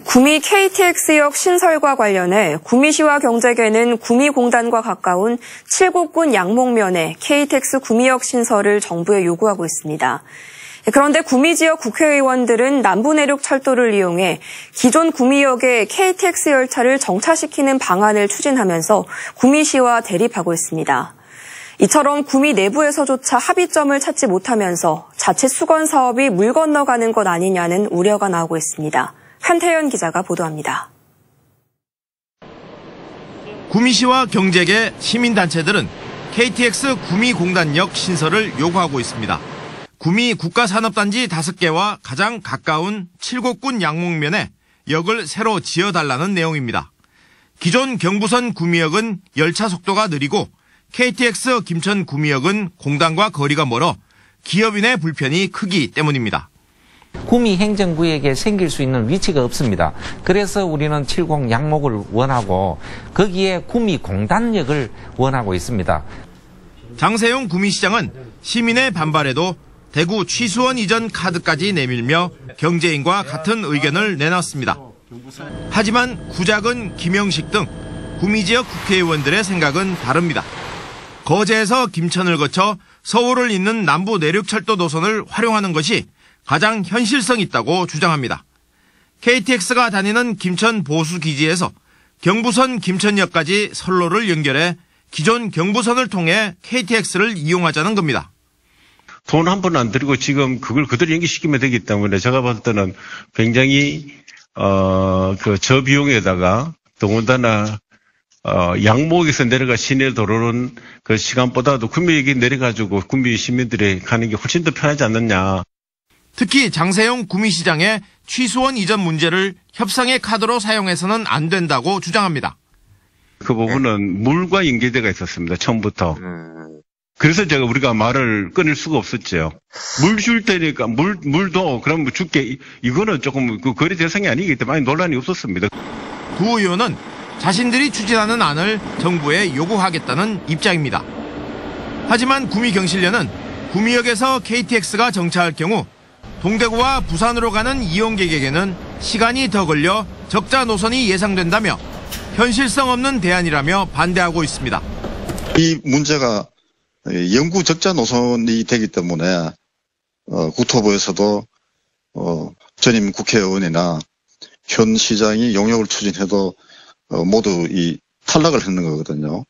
구미 KTX역 신설과 관련해 구미시와 경제계는 구미공단과 가까운 칠곡군 양목면에 KTX 구미역 신설을 정부에 요구하고 있습니다. 그런데 구미 지역 국회의원들은 남부내륙철도를 이용해 기존 구미역에 KTX 열차를 정차시키는 방안을 추진하면서 구미시와 대립하고 있습니다. 이처럼 구미 내부에서조차 합의점을 찾지 못하면서 자체 수건 사업이 물 건너가는 것 아니냐는 우려가 나오고 있습니다. 한태현 기자가 보도합니다. 구미시와 경제계, 시민단체들은 KTX 구미공단역 신설을 요구하고 있습니다. 구미 국가산업단지 5개와 가장 가까운 칠곡군 양목면에 역을 새로 지어달라는 내용입니다. 기존 경부선 구미역은 열차 속도가 느리고 KTX 김천 구미역은 공단과 거리가 멀어 기업인의 불편이 크기 때문입니다. 구미 행정구역에 생길 수 있는 위치가 없습니다. 그래서 우리는 칠곡 양목을 원하고 거기에 구미 공단역을 원하고 있습니다. 장세용 구미시장은 시민의 반발에도 대구 취수원 이전 카드까지 내밀며 경제인과 같은 의견을 내놨습니다. 하지만 구작은 김영식 등 구미 지역 국회의원들의 생각은 다릅니다. 거제에서 김천을 거쳐 서울을 잇는 남부 내륙철도 노선을 활용하는 것이 가장 현실성 있다고 주장합니다. KTX가 다니는 김천 보수기지에서 경부선 김천역까지 선로를 연결해 기존 경부선을 통해 KTX를 이용하자는 겁니다. 돈 한 번 안 들이고 지금 그걸 그대로 연기시키면 되기 때문에 제가 봤을 때는 굉장히 저비용에다가 더군다나 양목에서 내려가 시내 도로는 그 시간보다도 구미역에 내려가지고 구미 시민들이 가는 게 훨씬 더 편하지 않느냐. 특히 장세용 구미시장의 취수원 이전 문제를 협상의 카드로 사용해서는 안 된다고 주장합니다. 그 부분은 물과 연계되어 있었습니다. 처음부터. 그래서 우리가 말을 끊을 수가 없었죠. 물 줄 테니까 물도 그럼 줄게. 이거는 조금 그 거래 대상이 아니기 때문에 논란이 없었습니다. 두 의원은 자신들이 추진하는 안을 정부에 요구하겠다는 입장입니다. 하지만 구미경실련은 구미역에서 KTX가 정차할 경우 동대구와 부산으로 가는 이용객에게는 시간이 더 걸려 적자 노선이 예상된다며 현실성 없는 대안이라며 반대하고 있습니다. 이 문제가 영구 적자 노선이 되기 때문에 국토부에서도 전임 국회의원이나 현 시장이 용역을 추진해도 모두 이 탈락을 했는 거거든요.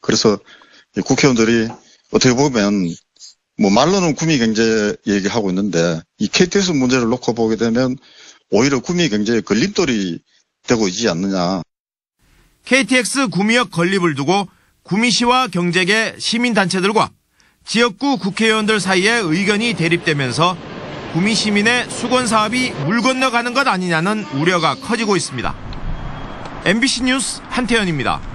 그래서 국회의원들이 어떻게 보면 말로는 구미 경제 얘기하고 있는데 이 KTX 문제를 놓고 보게 되면 오히려 구미 경제에 걸림돌이 되고 있지 않느냐. KTX 구미역 건립을 두고 구미시와 경제계 시민단체들과 지역구 국회의원들 사이에 의견이 대립되면서 구미 시민의 수건 사업이 물 건너가는 것 아니냐는 우려가 커지고 있습니다. MBC 뉴스 한태현입니다.